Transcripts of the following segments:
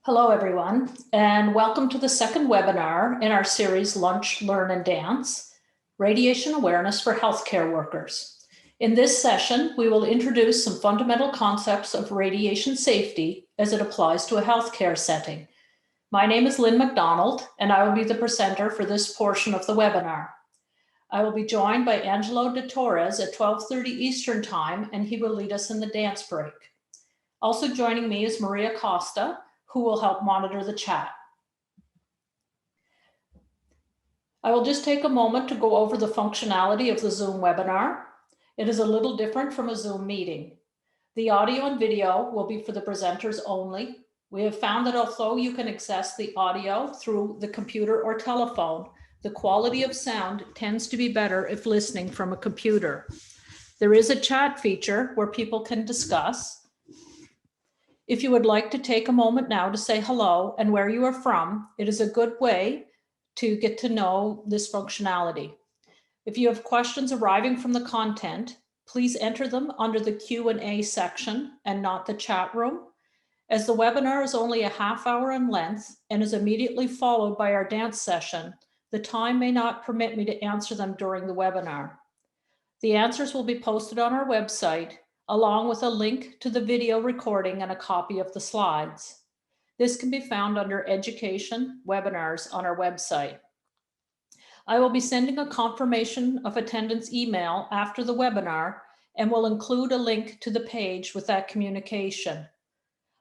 Hello, everyone, and welcome to the second webinar in our series, Lunch, Learn, and Dance, Radiation Awareness for Healthcare Workers. In this session, we will introduce some fundamental concepts of radiation safety as it applies to a healthcare setting. My name is Lynn McDonald, and I will be the presenter for this portion of the webinar. I will be joined by Angelo de Torres at 12:30 Eastern Time, and he will lead us in the dance break. Also joining me is Maria Costa, who will help monitor the chat. I will just take a moment to go over the functionality of the Zoom webinar. It is a little different from a Zoom meeting. The audio and video will be for the presenters only. We have found that although you can access the audio through the computer or telephone, the quality of sound tends to be better if listening from a computer. There is a chat feature where people can discuss. If you would like to take a moment now to say hello and where you are from, it is a good way to get to know this functionality. If you have questions arriving from the content, please enter them under the Q&A section and not the chat room. As the webinar is only a half hour in length and is immediately followed by our dance session, the time may not permit me to answer them during the webinar. The answers will be posted on our website, along with a link to the video recording and a copy of the slides. This can be found under Education Webinars on our website. I will be sending a confirmation of attendance email after the webinar and will include a link to the page with that communication.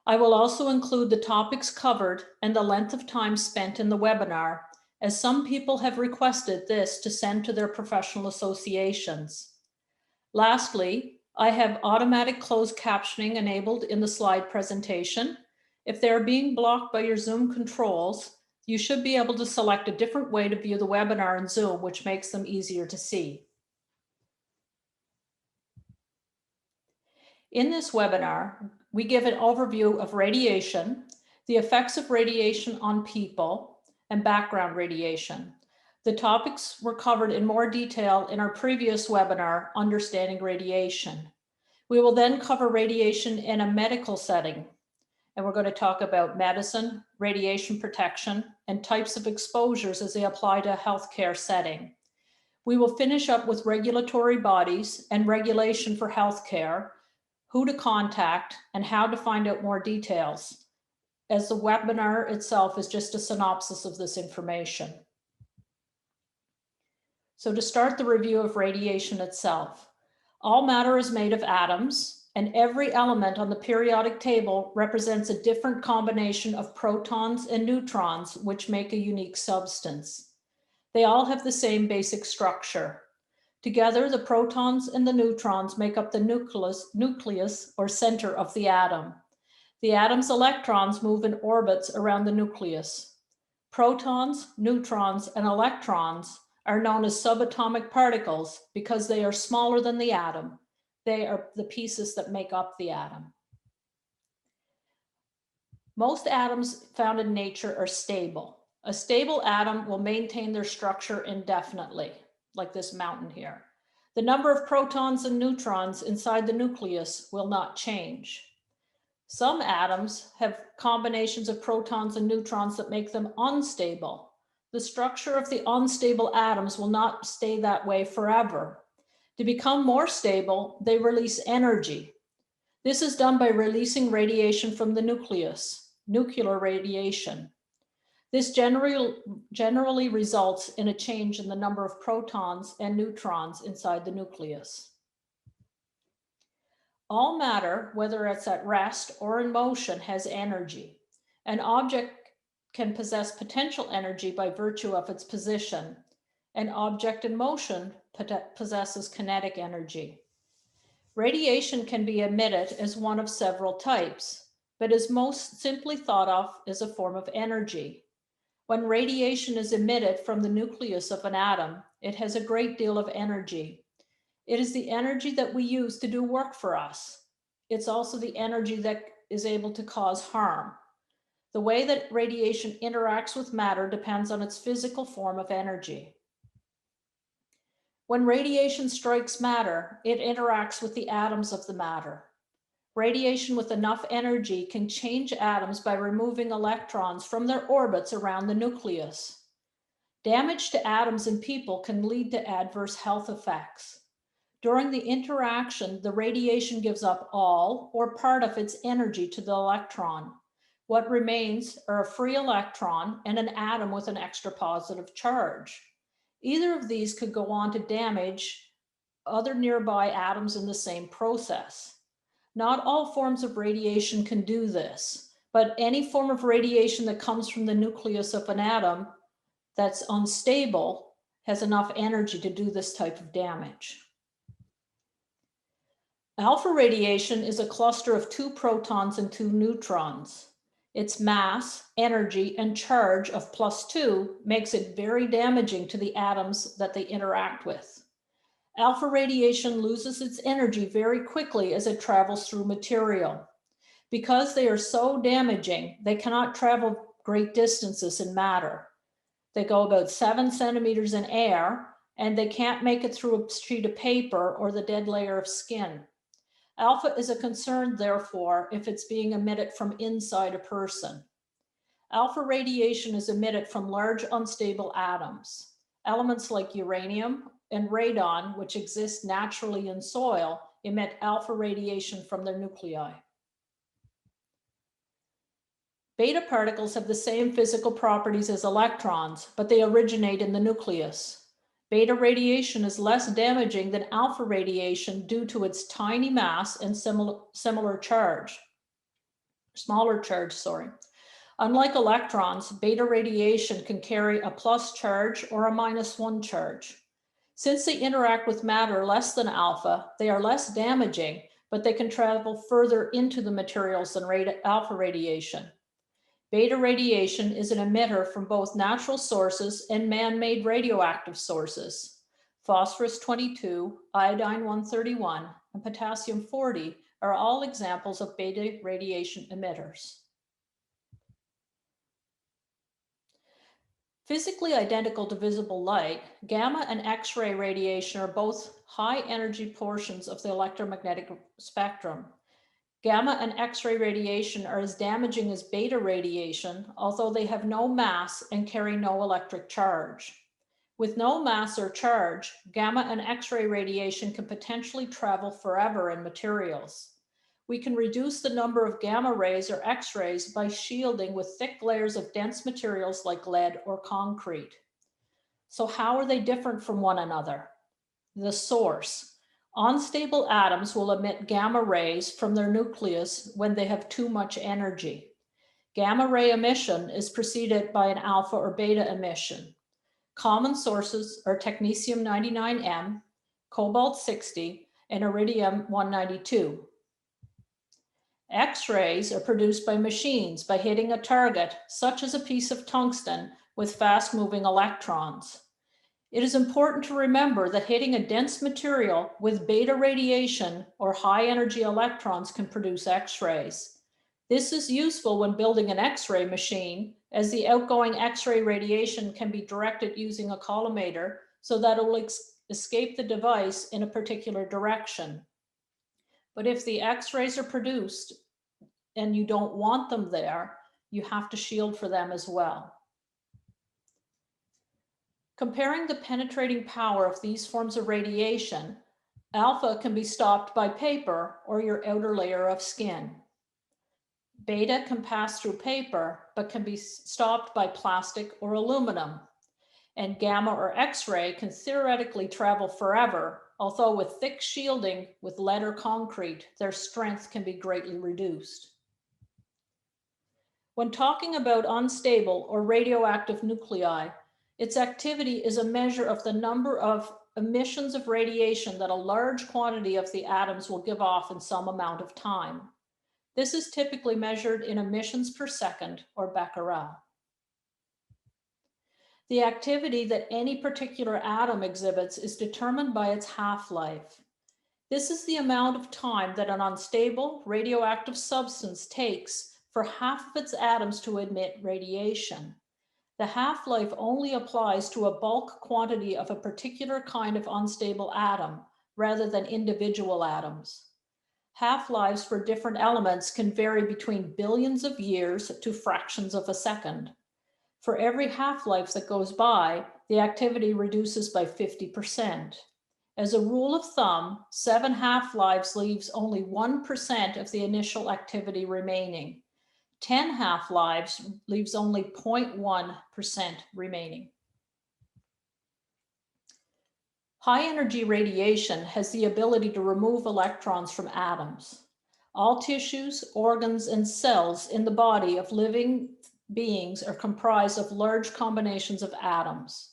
I will also include the topics covered and the length of time spent in the webinar, as some people have requested this to send to their professional associations. Lastly, I have automatic closed captioning enabled in the slide presentation. If they are being blocked by your Zoom controls, you should be able to select a different way to view the webinar in Zoom, which makes them easier to see. In this webinar, we give an overview of radiation, the effects of radiation on people, and background radiation. The topics were covered in more detail in our previous webinar, Understanding Radiation. We will then cover radiation in a medical setting, and we're going to talk about medicine, radiation protection, and types of exposures as they apply to a healthcare setting. We will finish up with regulatory bodies and regulation for healthcare, who to contact, and how to find out more details, as the webinar itself is just a synopsis of this information. So to start the review of radiation itself, all matter is made of atoms, and every element on the periodic table represents a different combination of protons and neutrons, which make a unique substance. They all have the same basic structure. Together, the protons and the neutrons make up the nucleus or center of the atom. The atom's electrons move in orbits around the nucleus. Protons, neutrons, and electrons are known as subatomic particles because they are smaller than the atom. They are the pieces that make up the atom. Most atoms found in nature are stable. A stable atom will maintain their structure indefinitely, like this mountain here. The number of protons and neutrons inside the nucleus will not change. Some atoms have combinations of protons and neutrons that make them unstable. The structure of the unstable atoms will not stay that way forever. To become more stable, they release energy. This is done by releasing radiation from the nucleus, nuclear radiation. This generally results in a change in the number of protons and neutrons inside the nucleus. All matter, whether it's at rest or in motion, has energy. An object can possess potential energy by virtue of its position. An object in motion possesses kinetic energy. Radiation can be emitted as one of several types, but is most simply thought of as a form of energy. When radiation is emitted from the nucleus of an atom, it has a great deal of energy. It is the energy that we use to do work for us. It's also the energy that is able to cause harm. The way that radiation interacts with matter depends on its physical form of energy. When radiation strikes matter, it interacts with the atoms of the matter. Radiation with enough energy can change atoms by removing electrons from their orbits around the nucleus. Damage to atoms in people can lead to adverse health effects. During the interaction, the radiation gives up all or part of its energy to the electron. What remains are a free electron and an atom with an extra positive charge. Either of these could go on to damage other nearby atoms in the same process. Not all forms of radiation can do this, but any form of radiation that comes from the nucleus of an atom that's unstable has enough energy to do this type of damage. Alpha radiation is a cluster of 2 protons and 2 neutrons. Its mass, energy, and charge of +2 makes it very damaging to the atoms that they interact with. Alpha radiation loses its energy very quickly as it travels through material. Because they are so damaging, they cannot travel great distances in matter. They go about 7 centimeters in air, and they can't make it through a sheet of paper or the dead layer of skin. Alpha is a concern, therefore, if it's being emitted from inside a person. Alpha radiation is emitted from large unstable atoms. Elements like uranium and radon, which exist naturally in soil, emit alpha radiation from their nuclei. Beta particles have the same physical properties as electrons, but they originate in the nucleus. Beta radiation is less damaging than alpha radiation due to its tiny mass and smaller charge. Unlike electrons, beta radiation can carry a plus charge or a -1 charge. Since they interact with matter less than alpha, they are less damaging, but they can travel further into the materials than alpha radiation. Beta radiation is an emitter from both natural sources and man-made radioactive sources. Phosphorus-22, iodine-131, and potassium-40 are all examples of beta radiation emitters. Physically identical to visible light, gamma and X-ray radiation are both high-energy portions of the electromagnetic spectrum. Gamma and X-ray radiation are as damaging as beta radiation, although they have no mass and carry no electric charge. With no mass or charge, gamma and X-ray radiation can potentially travel forever in materials. We can reduce the number of gamma rays or X-rays by shielding with thick layers of dense materials like lead or concrete. So how are they different from one another? The source. Unstable atoms will emit gamma rays from their nucleus when they have too much energy. Gamma ray emission is preceded by an alpha or beta emission. Common sources are technetium-99m, cobalt-60, and iridium-192. X-rays are produced by machines by hitting a target, such as a piece of tungsten, with fast-moving electrons. It is important to remember that hitting a dense material with beta radiation or high-energy electrons can produce X-rays. This is useful when building an X-ray machine, as the outgoing X-ray radiation can be directed using a collimator so that it will escape the device in a particular direction. But if the X-rays are produced and you don't want them there, you have to shield for them as well. Comparing the penetrating power of these forms of radiation, alpha can be stopped by paper or your outer layer of skin. Beta can pass through paper, but can be stopped by plastic or aluminum. And gamma or X-ray can theoretically travel forever, although with thick shielding with lead or concrete, their strength can be greatly reduced. When talking about unstable or radioactive nuclei, its activity is a measure of the number of emissions of radiation that a large quantity of the atoms will give off in some amount of time. This is typically measured in emissions per second, or becquerel. The activity that any particular atom exhibits is determined by its half-life. This is the amount of time that an unstable radioactive substance takes for half of its atoms to emit radiation. The half-life only applies to a bulk quantity of a particular kind of unstable atom, rather than individual atoms. Half-lives for different elements can vary between billions of years to fractions of a second. For every half-life that goes by, the activity reduces by 50%. As a rule of thumb, 7 half-lives leaves only 1% of the initial activity remaining. 10 half-lives leaves only 0.1% remaining. High-energy radiation has the ability to remove electrons from atoms. All tissues, organs, and cells in the body of living beings are comprised of large combinations of atoms.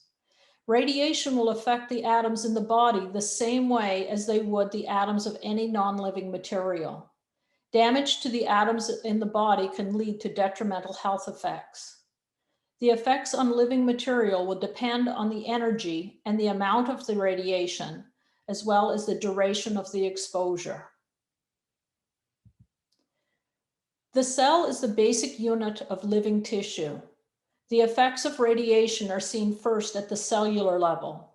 Radiation will affect the atoms in the body the same way as they would the atoms of any non-living material. Damage to the atoms in the body can lead to detrimental health effects. The effects on living material will depend on the energy and the amount of the radiation, as well as the duration of the exposure. The cell is the basic unit of living tissue. The effects of radiation are seen first at the cellular level.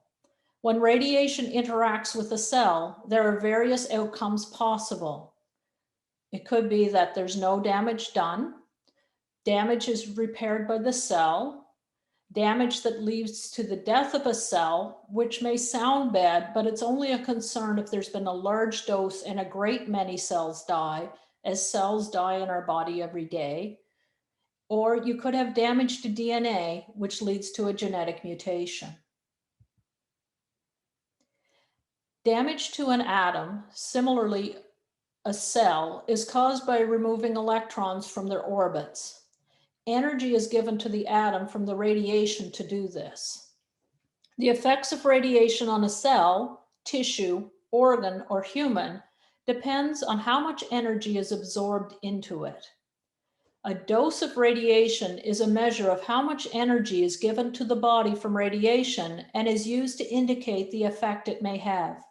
When radiation interacts with a cell, there are various outcomes possible. It could be that there's no damage done, damage is repaired by the cell, damage that leads to the death of a cell, which may sound bad, but it's only a concern if there's been a large dose and a great many cells die, as cells die in our body every day. Or you could have damage to DNA, which leads to a genetic mutation. Damage to an atom, similarly a cell, is caused by removing electrons from their orbits. Energy is given to the atom from the radiation to do this. The effects of radiation on a cell, tissue, organ, or human depends on how much energy is absorbed into it. A dose of radiation is a measure of how much energy is given to the body from radiation and is used to indicate the effect it may have.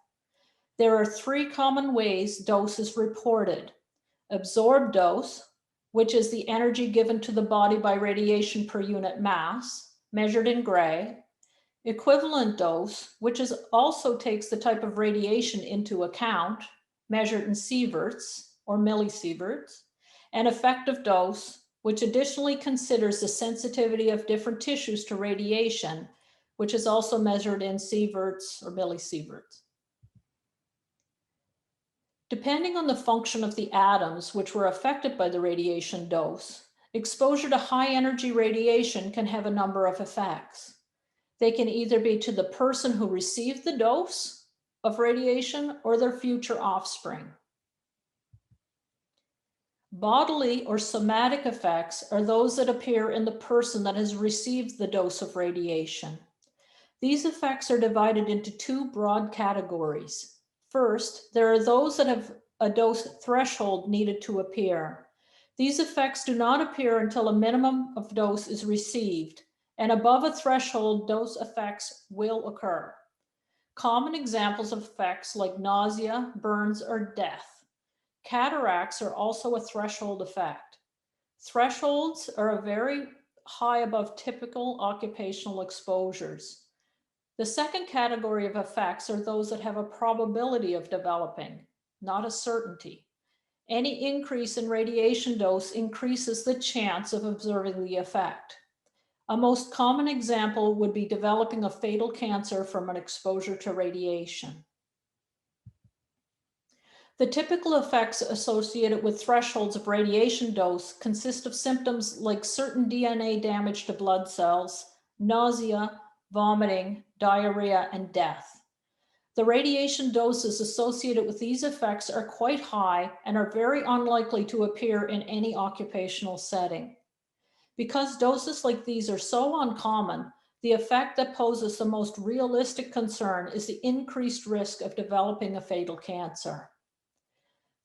There are 3 common ways dose is reported. Absorbed dose, which is the energy given to the body by radiation per unit mass, measured in gray. Equivalent dose, which also takes the type of radiation into account, measured in sieverts or millisieverts. And effective dose, which additionally considers the sensitivity of different tissues to radiation, which is also measured in sieverts or millisieverts. Depending on the function of the atoms which were affected by the radiation dose, exposure to high energy radiation can have a number of effects. They can either be to the person who received the dose of radiation or their future offspring. Bodily or somatic effects are those that appear in the person that has received the dose of radiation. These effects are divided into 2 broad categories. First, there are those that have a dose threshold needed to appear. These effects do not appear until a minimum of dose is received, and above a threshold, dose effects will occur. Common examples of effects like nausea, burns, or death. Cataracts are also a threshold effect. Thresholds are very high above typical occupational exposures. The second category of effects are those that have a probability of developing, not a certainty. Any increase in radiation dose increases the chance of observing the effect. A most common example would be developing a fatal cancer from an exposure to radiation. The typical effects associated with thresholds of radiation dose consist of symptoms like certain DNA damage to blood cells, nausea, vomiting, diarrhea, and death. The radiation doses associated with these effects are quite high and are very unlikely to appear in any occupational setting. Because doses like these are so uncommon, the effect that poses the most realistic concern is the increased risk of developing a fatal cancer.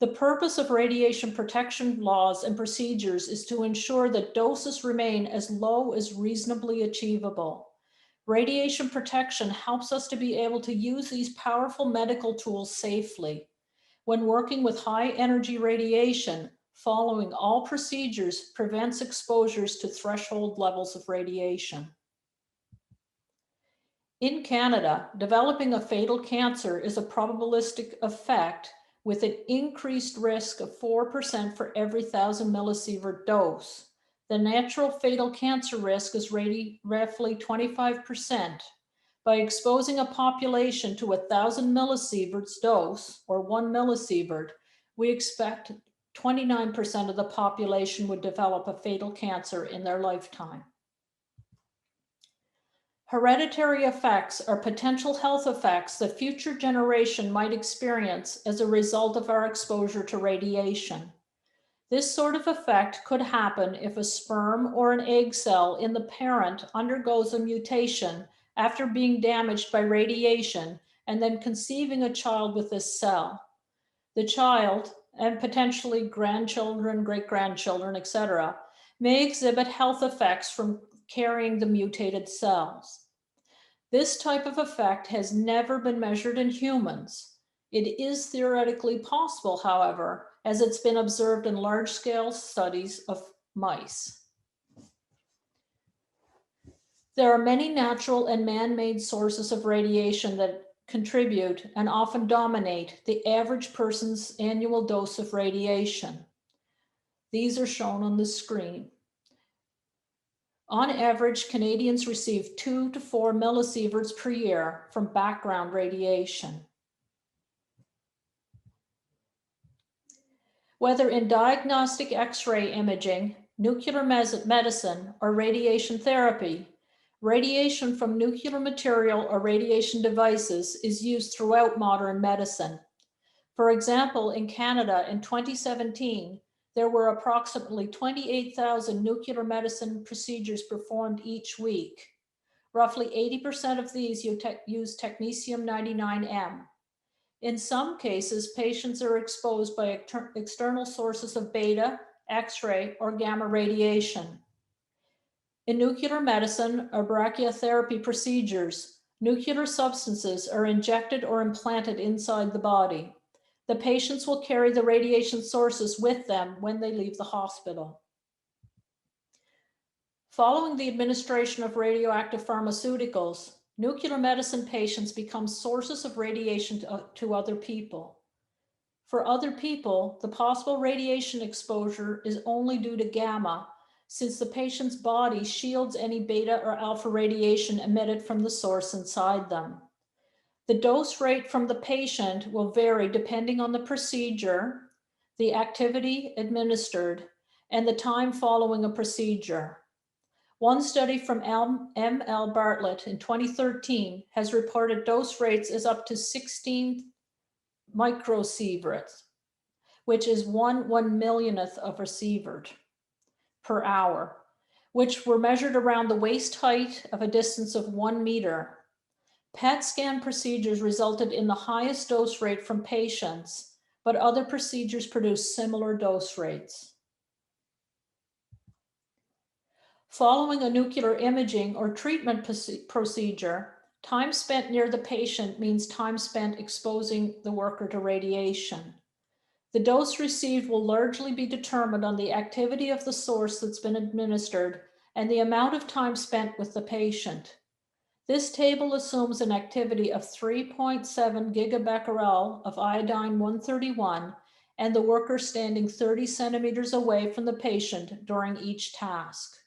The purpose of radiation protection laws and procedures is to ensure that doses remain as low as reasonably achievable. Radiation protection helps us to be able to use these powerful medical tools safely. When working with high energy radiation, following all procedures prevents exposures to threshold levels of radiation. In Canada, developing a fatal cancer is a probabilistic effect with an increased risk of 4% for every 1,000 millisievert dose. The natural fatal cancer risk is roughly 25%. By exposing a population to 1,000 millisieverts dose, or 1 millisievert, we expect 29% of the population would develop a fatal cancer in their lifetime. Hereditary effects are potential health effects that future generation might experience as a result of our exposure to radiation. This sort of effect could happen if a sperm or an egg cell in the parent undergoes a mutation after being damaged by radiation and then conceiving a child with this cell. The child, and potentially grandchildren, great-grandchildren, etc., may exhibit health effects from carrying the mutated cells. This type of effect has never been measured in humans. It is theoretically possible, however, as it's been observed in large-scale studies of mice. There are many natural and man-made sources of radiation that contribute and often dominate the average person's annual dose of radiation. These are shown on the screen. On average, Canadians receive 2 to 4 millisieverts per year from background radiation. Whether in diagnostic X-ray imaging, nuclear medicine, or radiation therapy, radiation from nuclear material or radiation devices is used throughout modern medicine. For example, in Canada in 2017, there were approximately 28,000 nuclear medicine procedures performed each week. Roughly 80% of these use technetium-99m. In some cases, patients are exposed by external sources of beta, X-ray, or gamma radiation. In nuclear medicine or brachytherapy procedures, nuclear substances are injected or implanted inside the body. The patients will carry the radiation sources with them when they leave the hospital. Following the administration of radioactive pharmaceuticals, nuclear medicine patients become sources of radiation to other people. For other people, the possible radiation exposure is only due to gamma, since the patient's body shields any beta or alpha radiation emitted from the source inside them. The dose rate from the patient will vary depending on the procedure, the activity administered, and the time following a procedure. One study from M.L. Bartlett in 2013 has reported dose rates as up to 16 microsieverts, which is 1/1,000,000th of a sievert per hour, which were measured around the waist height of a distance of 1 meter. PET scan procedures resulted in the highest dose rate from patients, but other procedures produced similar dose rates. Following a nuclear imaging or treatment procedure, time spent near the patient means time spent exposing the worker to radiation. The dose received will largely be determined on the activity of the source that's been administered and the amount of time spent with the patient. This table assumes an activity of 3.7 gigabecquerel of iodine-131 and the worker standing 30 centimeters away from the patient during each task.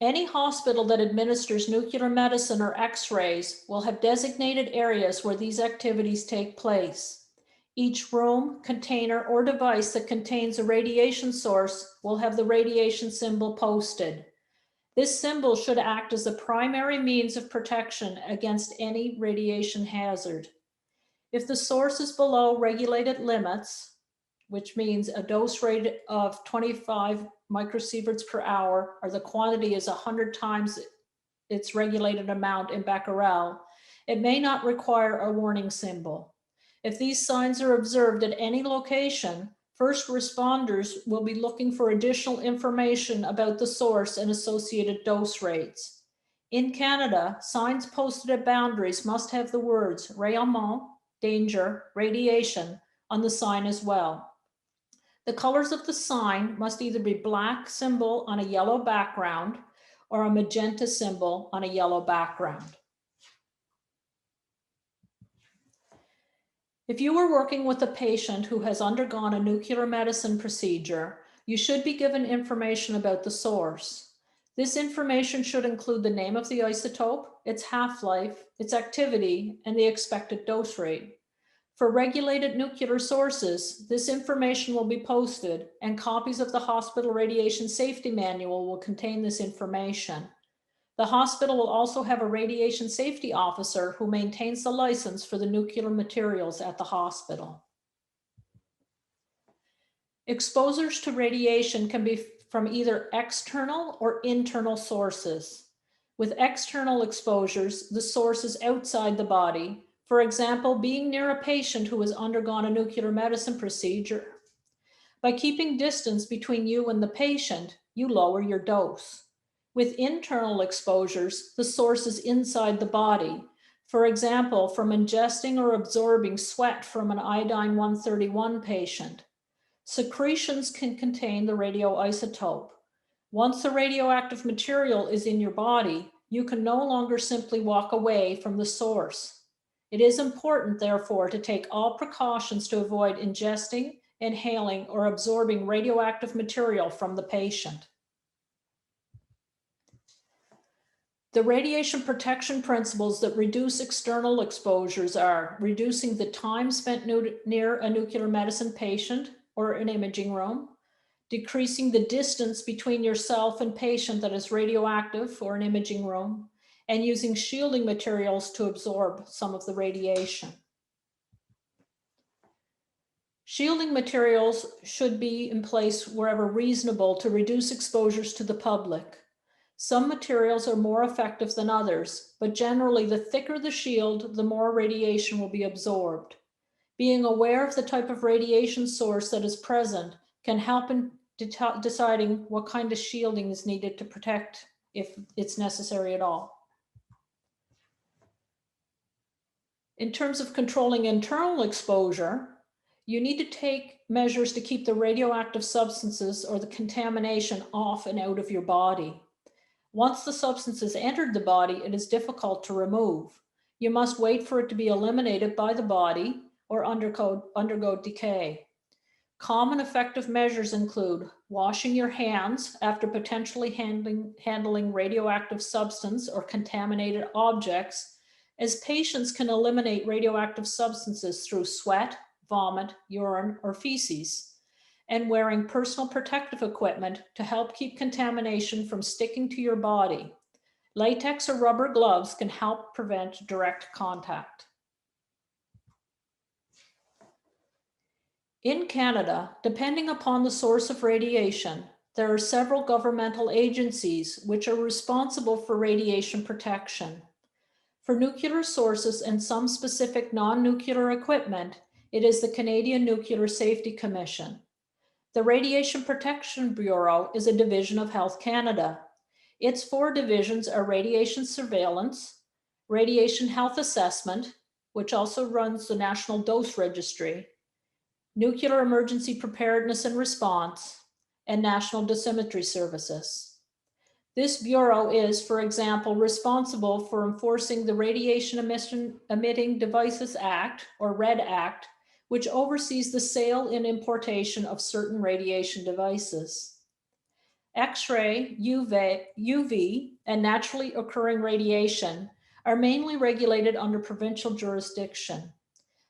Any hospital that administers nuclear medicine or X-rays will have designated areas where these activities take place. Each room, container, or device that contains a radiation source will have the radiation symbol posted. This symbol should act as the primary means of protection against any radiation hazard. If the source is below regulated limits, which means a dose rate of 25 microsieverts per hour, or the quantity is 100 times its regulated amount in becquerel, it may not require a warning symbol. If these signs are observed at any location, first responders will be looking for additional information about the source and associated dose rates. In Canada, signs posted at boundaries must have the words rayonnement, danger, radiation on the sign as well. The colors of the sign must either be black symbol on a yellow background or a magenta symbol on a yellow background. If you are working with a patient who has undergone a nuclear medicine procedure, you should be given information about the source. This information should include the name of the isotope, its half-life, its activity, and the expected dose rate. For regulated nuclear sources, this information will be posted, and copies of the hospital radiation safety manual will contain this information. The hospital will also have a radiation safety officer who maintains the license for the nuclear materials at the hospital. Exposures to radiation can be from either external or internal sources. With external exposures, the source is outside the body. For example, being near a patient who has undergone a nuclear medicine procedure. By keeping distance between you and the patient, you lower your dose. With internal exposures, the source is inside the body. For example, from ingesting or absorbing sweat from an iodine 131 patient. Secretions can contain the radioisotope. Once the radioactive material is in your body, you can no longer simply walk away from the source. It is important, therefore, to take all precautions to avoid ingesting, inhaling, or absorbing radioactive material from the patient. The radiation protection principles that reduce external exposures are reducing the time spent near a nuclear medicine patient or an imaging room, decreasing the distance between yourself and patient that is radioactive or an imaging room, and using shielding materials to absorb some of the radiation. Shielding materials should be in place wherever reasonable to reduce exposures to the public. Some materials are more effective than others, but generally the thicker the shield, the more radiation will be absorbed. Being aware of the type of radiation source that is present can help in deciding what kind of shielding is needed to protect, if it's necessary at all. In terms of controlling internal exposure, you need to take measures to keep the radioactive substances or the contamination off and out of your body. Once the substance has entered the body, it is difficult to remove. You must wait for it to be eliminated by the body or undergo decay. Common effective measures include washing your hands after potentially handling radioactive substance or contaminated objects, as patients can eliminate radioactive substances through sweat, vomit, urine, or feces, and wearing personal protective equipment to help keep contamination from sticking to your body. Latex or rubber gloves can help prevent direct contact. In Canada, depending upon the source of radiation, there are several governmental agencies which are responsible for radiation protection. For nuclear sources and some specific non-nuclear equipment, it is the Canadian Nuclear Safety Commission. The Radiation Protection Bureau is a division of Health Canada. Its 4 divisions are radiation surveillance, radiation health assessment, which also runs the National Dose Registry, nuclear emergency preparedness and response, and national dosimetry services. This bureau is, for example, responsible for enforcing the Radiation Emitting Devices Act, or RED Act, which oversees the sale and importation of certain radiation devices. X-ray, UV, and naturally occurring radiation are mainly regulated under provincial jurisdiction.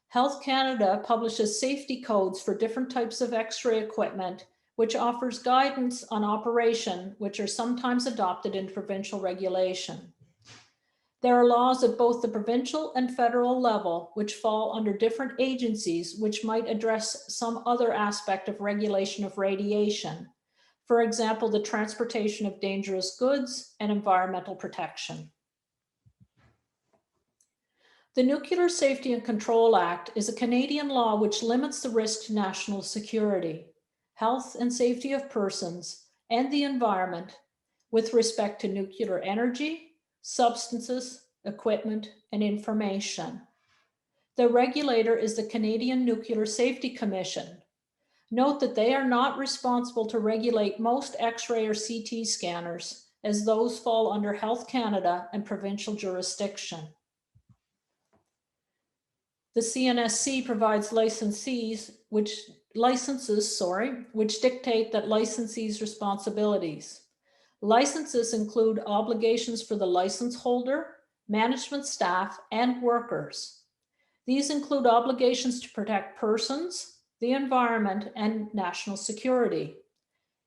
Health Canada publishes safety codes for different types of X-ray equipment, which offers guidance on operation, which are sometimes adopted in provincial regulation. There are laws at both the provincial and federal level which fall under different agencies which might address some other aspect of regulation of radiation. For example, the transportation of dangerous goods and environmental protection. The Nuclear Safety and Control Act is a Canadian law which limits the risk to national security, health and safety of persons, and the environment with respect to nuclear energy, substances, equipment, and information. The regulator is the Canadian Nuclear Safety Commission. Note that they are not responsible to regulate most X-ray or CT scanners, as those fall under Health Canada and provincial jurisdiction. The CNSC provides licenses, which dictate that licensees' responsibilities. Licenses include obligations for the license holder, management staff, and workers. These include obligations to protect persons, the environment, and national security.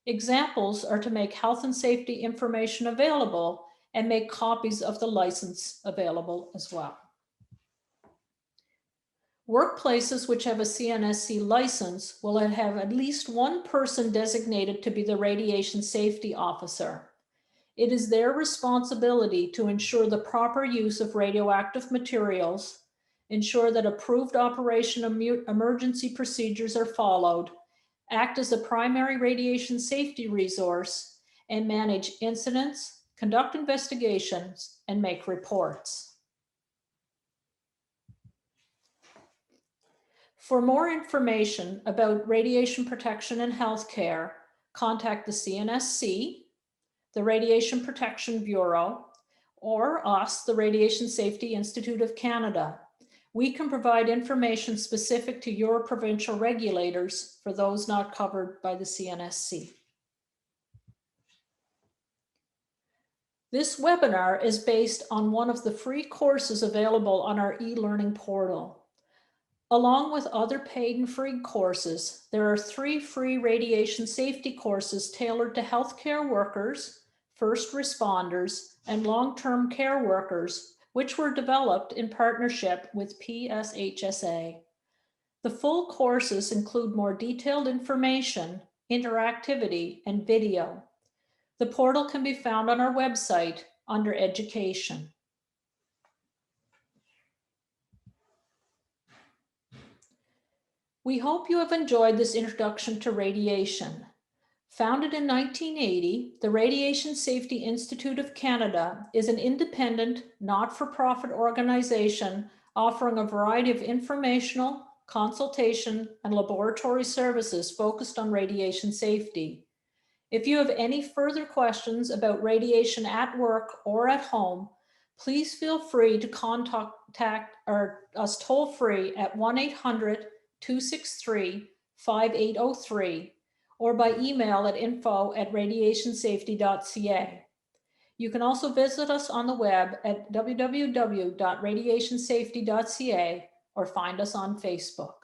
Examples are to make health and safety information available and make copies of the license available as well. Workplaces which have a CNSC license will have at least one person designated to be the radiation safety officer. It is their responsibility to ensure the proper use of radioactive materials, ensure that approved operation emergency procedures are followed, act as a primary radiation safety resource, and manage incidents, conduct investigations, and make reports. For more information about radiation protection in healthcare, contact the CNSC, the Radiation Protection Bureau, or us, the Radiation Safety Institute of Canada. We can provide information specific to your provincial regulators for those not covered by the CNSC. This webinar is based on one of the free courses available on our e-learning portal. Along with other paid and free courses, there are 3 free radiation safety courses tailored to healthcare workers, first responders, and long-term care workers, which were developed in partnership with PSHSA. The full courses include more detailed information, interactivity, and video. The portal can be found on our website under Education. We hope you have enjoyed this introduction to radiation. Founded in 1980, the Radiation Safety Institute of Canada is an independent, not-for-profit organization offering a variety of informational, consultation, and laboratory services focused on radiation safety. If you have any further questions about radiation at work or at home, please feel free to contact us toll-free at 1-800-263-5803 or by email at info@radiationsafety.ca. You can also visit us on the web at www.radiationsafety.ca or find us on Facebook.